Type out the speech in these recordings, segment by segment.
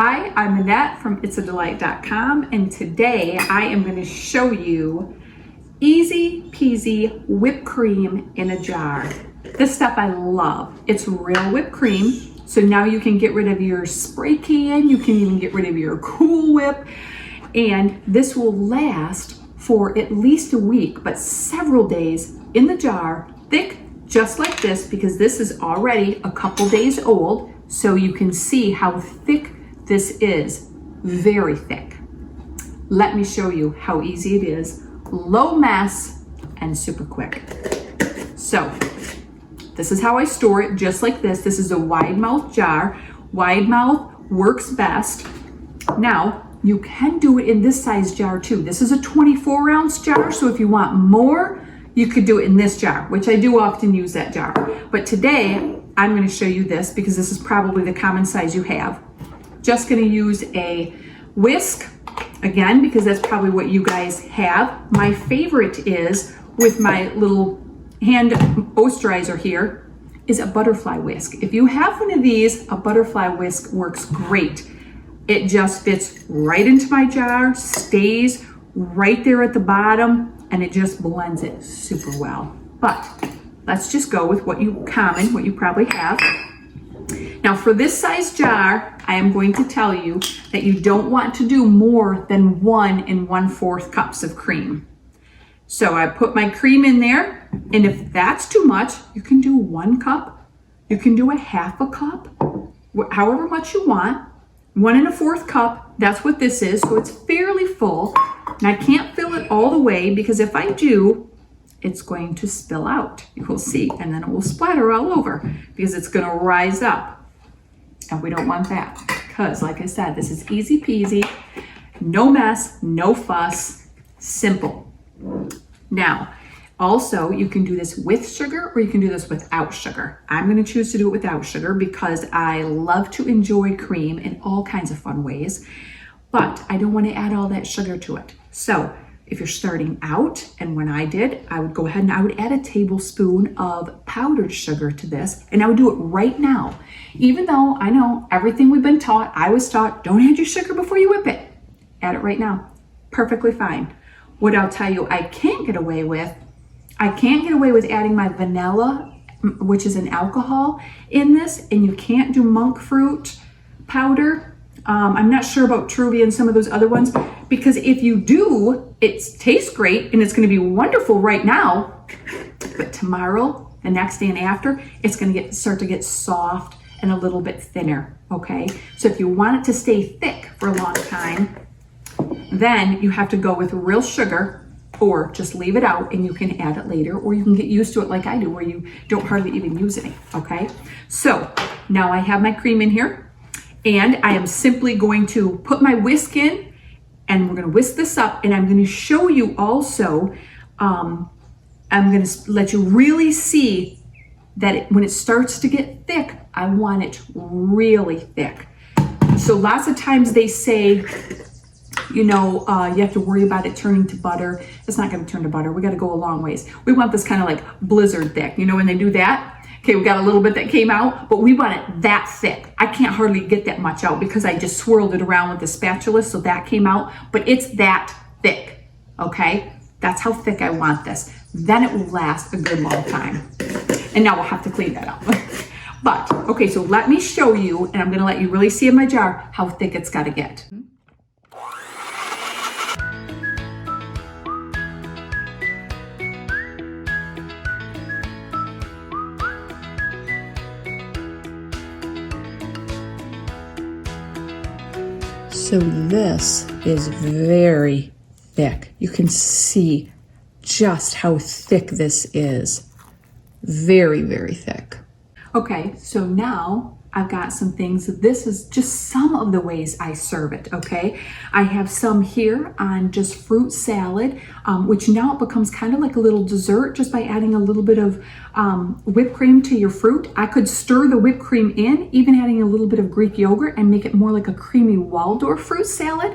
Hi, I'm Annette from itsadelight.com, and today I am going to show you Easy-Peasy Whipped Cream in a jar. This stuff I love. It's real whipped cream, so now you can get rid of your spray can, you can even get rid of your Cool Whip, and this will last for at least a week, but several days in the jar, thick, just like this, because this is already a couple days old, so you can see how thick this is. Very thick. Let me show you how easy it is, low mess, and super quick. So this is how I store it, just like this. This is a wide mouth jar. Wide mouth works best. Now, you can do it in this size jar too. This is a 24-ounce jar, so if you want more, you could do it in this jar, which I do often use that jar. But today, I'm gonna show you this because this is probably the common size you have. Just gonna use a whisk, again, because that's probably what you guys have. My favorite is, with my little hand moisturizer here, is a butterfly whisk. If you have one of these, a butterfly whisk works great. It just fits right into my jar, stays right there at the bottom, and it just blends it super well. But let's just go with what you probably have. Now for this size jar, I am going to tell you that you don't want to do more than 1 1/4 cups of cream. So I put my cream in there, and if that's too much, you can do 1 cup, you can do a 1/2 cup, however much you want. 1 1/4 cup, that's what this is, so it's fairly full. And I can't fill it all the way because if I do, it's going to spill out. You will see, and then it will splatter all over because it's gonna rise up. And we don't want that because, like I said, this is easy peasy, no mess, no fuss, simple. Now, also, you can do this with sugar or you can do this without sugar. I'm gonna choose to do it without sugar because I love to enjoy cream in all kinds of fun ways, but I don't wanna add all that sugar to it. So if you're starting out, and when I did, I would go ahead and I would add a tablespoon of powdered sugar to this, and I would do it right now. Even though I know everything we've been taught, I was taught, don't add your sugar before you whip it. Add it right now, perfectly fine. What I'll tell you I can't get away with adding my vanilla, which is an alcohol, in this, and you can't do monk fruit powder. I'm not sure about Truvia and some of those other ones, because if you do, it tastes great and it's gonna be wonderful right now, but tomorrow, the next day and after, it's gonna start to get soft and a little bit thinner, okay? So if you want it to stay thick for a long time, then you have to go with real sugar, or just leave it out and you can add it later, or you can get used to it like I do, where you don't hardly even use any, okay? So now I have my cream in here, and I am simply going to put my whisk in, and we're gonna whisk this up, and I'm gonna show you also, I'm gonna let you really see that when it starts to get thick, I want it really thick. So lots of times they say, you know, you have to worry about it turning to butter. It's not gonna turn to butter. We gotta go a long ways. We want this kind of like blizzard thick. You know when they do that? Okay, we got a little bit that came out, but we want it that thick. I can't hardly get that much out because I just swirled it around with the spatula, so that came out, but it's that thick, okay? That's how thick I want this. Then it will last a good long time. And now we'll have to clean that up. But, okay, so let me show you, and I'm gonna let you really see in my jar how thick it's gotta get. So this is very thick. You can see just how thick this is. Very, very thick. Okay, so now I've got some things. This is just some of the ways I serve it, okay? I have some here on just fruit salad, which now it becomes kind of like a little dessert just by adding a little bit of whipped cream to your fruit. I could stir the whipped cream in, even adding a little bit of Greek yogurt, and make it more like a creamy Waldorf fruit salad.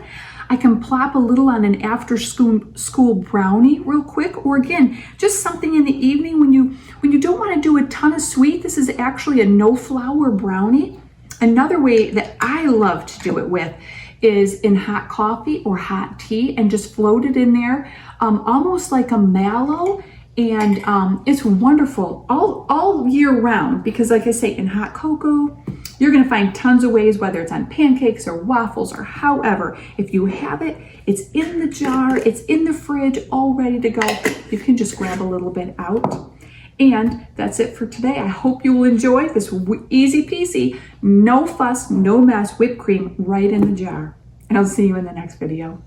I can plop a little on an after school brownie real quick, or again, just something in the evening when you don't want to do a ton of sweet. This is actually a no flour brownie. Another way that I love to do it with is in hot coffee or hot tea, and just float it in there, almost like a mallow. And it's wonderful all year round, because like I say, in hot cocoa, you're gonna find tons of ways, whether it's on pancakes or waffles or however. If you have it, it's in the jar, it's in the fridge, all ready to go. You can just grab a little bit out. And that's it for today. I hope you will enjoy this easy peasy, no fuss, no mess whipped cream right in the jar. And I'll see you in the next video.